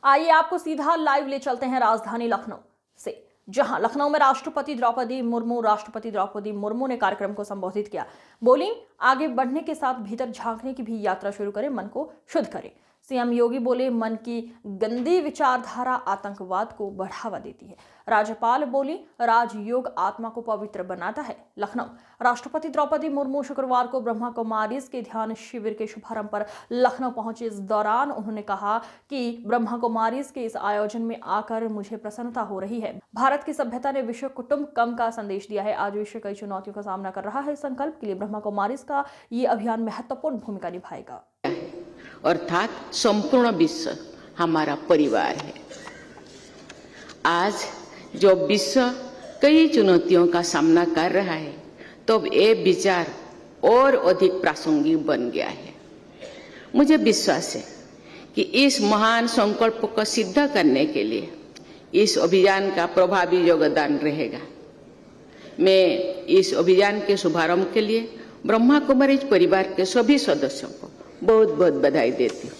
आइए आपको सीधा लाइव ले चलते हैं राजधानी लखनऊ से, जहां लखनऊ में राष्ट्रपति द्रौपदी मुर्मू ने कार्यक्रम को संबोधित किया। बोली, आगे बढ़ने के साथ भीतर झांकने की भी यात्रा शुरू करें, मन को शुद्ध करें। सीएम योगी बोले, मन की गंदी विचारधारा आतंकवाद को बढ़ावा देती है। राज्यपाल बोली, राजयोग आत्मा को पवित्र बनाता है। लखनऊ, राष्ट्रपति द्रौपदी मुर्मू शुक्रवार को ब्रह्मा कुमारीज के ध्यान शिविर के शुभारंभ पर लखनऊ पहुंचे। इस दौरान उन्होंने कहा कि ब्रह्मा कुमारीज के इस आयोजन में आकर मुझे प्रसन्नता हो रही है। भारत की सभ्यता ने विश्व कुटुंबकम का संदेश दिया है। आज विश्व कई चुनौतियों का सामना कर रहा है। संकल्प के लिए ब्रह्मा कुमारीज का ये अभियान महत्वपूर्ण भूमिका निभाएगा। अर्थात संपूर्ण विश्व हमारा परिवार है। आज जो विश्व कई चुनौतियों का सामना कर रहा है, तो ये विचार और अधिक प्रासंगिक बन गया है। मुझे विश्वास है कि इस महान संकल्प को सिद्ध करने के लिए इस अभियान का प्रभावी योगदान रहेगा। मैं इस अभियान के शुभारंभ के लिए ब्रह्मा कुमारीज परिवार के सभी सदस्यों को बहुत बहुत बधाई देती हूँ।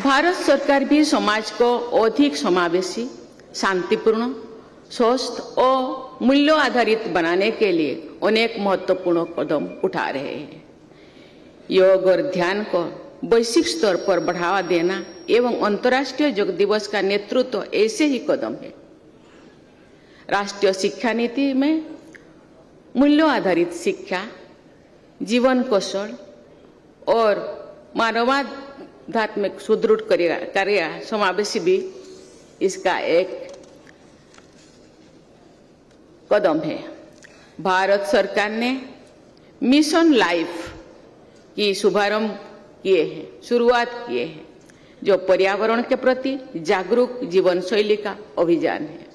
भारत सरकार भी समाज को अधिक समावेशी, शांतिपूर्ण, स्वस्थ और मूल्यों आधारित बनाने के लिए अनेक महत्वपूर्ण कदम उठा रहे हैं। योग और ध्यान को वैश्विक स्तर पर बढ़ावा देना एवं अंतर्राष्ट्रीय योग दिवस का नेतृत्व ऐसे ही कदम है। राष्ट्रीय शिक्षा नीति में मूल्यों आधारित शिक्षा, जीवन कौशल और मानवाध्यात्मिक सुदृढ़ कार्य समावेशी भी इसका एक कदम है। भारत सरकार ने मिशन लाइफ की शुभारंभ शुरुआत किए हैं, जो पर्यावरण के प्रति जागरूक जीवन शैली का अभियान है।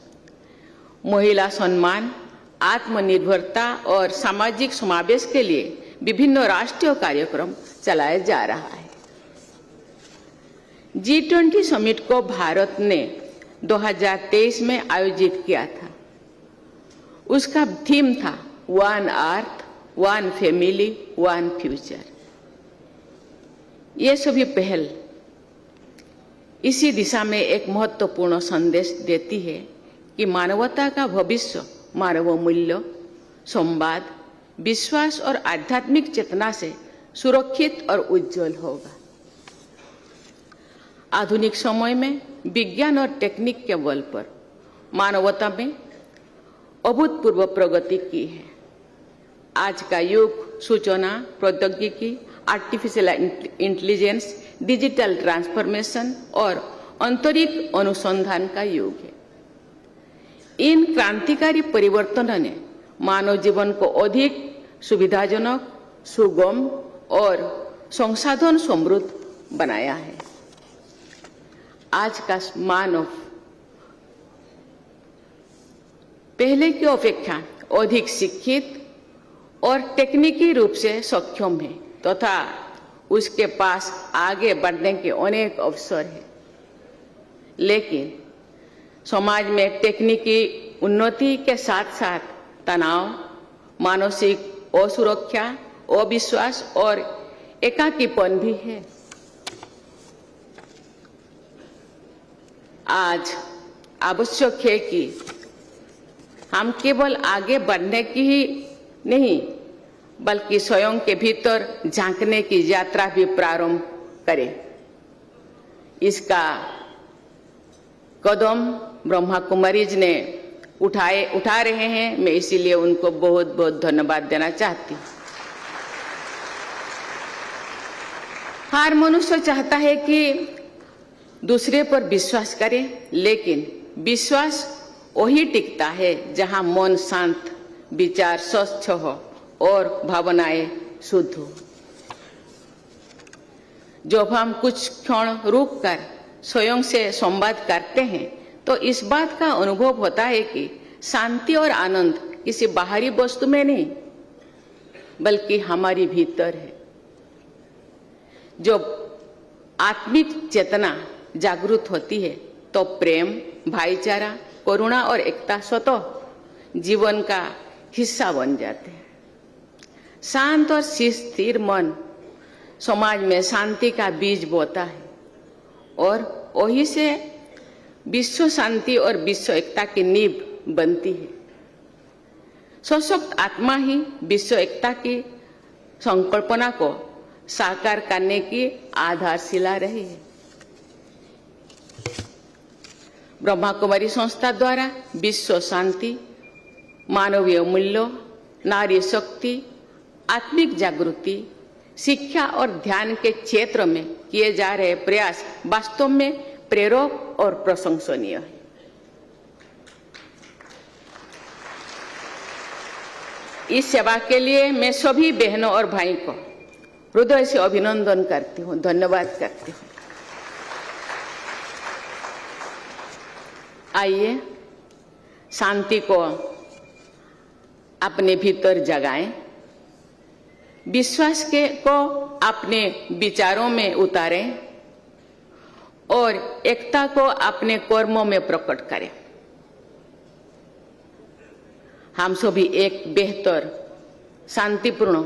महिला सम्मान, आत्मनिर्भरता और सामाजिक समावेश के लिए विभिन्न राष्ट्रीय कार्यक्रम चलाया जा रहा है। G20 समिट को भारत ने 2023 में आयोजित किया था। उसका थीम था one earth, one family, one future. ये सभी पहल इसी दिशा में एक महत्वपूर्ण संदेश देती है कि मानवता का भविष्य मानव मूल्य, संवाद, विश्वास और आध्यात्मिक चेतना से सुरक्षित और उज्जवल होगा। आधुनिक समय में विज्ञान और टेक्निक के बल पर मानवता में अभूतपूर्व प्रगति की है। आज का युग सूचना प्रौद्योगिकी, आर्टिफिशियल इंटेलिजेंस, डिजिटल ट्रांसफॉर्मेशन और अंतरिक्ष अनुसंधान का युग है। इन क्रांतिकारी परिवर्तनों ने मानव जीवन को अधिक सुविधाजनक, सुगम और संसाधन समृद्ध बनाया है। आज का मानव पहले की अपेक्षा अधिक शिक्षित और तकनीकी रूप से सक्षम है तथा उसके पास आगे बढ़ने के अनेक अवसर हैं। लेकिन समाज में तकनीकी उन्नति के साथ साथ तनाव, मानसिक असुरक्षा, अविश्वास और एकाकीपन भी है। आज आवश्यक है कि हम केवल आगे बढ़ने की ही नहीं, बल्कि स्वयं के भीतर झांकने की यात्रा भी प्रारंभ करें। इसका कदम ब्रह्मा कुमारीज ने उठा रहे हैं। मैं इसीलिए उनको बहुत बहुत धन्यवाद देना चाहती हूँ। हर मनुष्य चाहता है कि दूसरे पर विश्वास करे, लेकिन विश्वास वही टिकता है जहां मन शांत, विचार स्वच्छ हो और भावनाएं शुद्ध हो। जब हम कुछ क्षण रुककर स्वयं से संवाद करते हैं, तो इस बात का अनुभव होता है कि शांति और आनंद किसी बाहरी वस्तु में नहीं, बल्कि हमारी भीतर है। जब आत्मिक चेतना जागृत होती है, तो प्रेम, भाईचारा, करुणा और एकता स्वतः जीवन का हिस्सा बन जाते हैं। शांत और स्थिर मन समाज में शांति का बीज बोता है और वही से विश्व शांति और विश्व एकता की नींव बनती है। सशक्त आत्मा ही विश्व एकता की संकल्पना को साकार करने की आधारशिला रही है। ब्रह्मा कुमारी संस्था द्वारा विश्व शांति, मानवीय मूल्यों, नारी शक्ति, आत्मिक जागृति, शिक्षा और ध्यान के क्षेत्र में किए जा रहे प्रयास वास्तव में प्रेरक और प्रशंसनीय है। इस सेवा के लिए मैं सभी बहनों और भाई को हृदय से अभिनंदन करती हूँ, धन्यवाद करती हूँ। आइए शांति को अपने भीतर जगाएं, विश्वास को अपने विचारों में उतारें और एकता को अपने कर्मों में प्रकट करें। हम सभी एक बेहतर, शांतिपूर्ण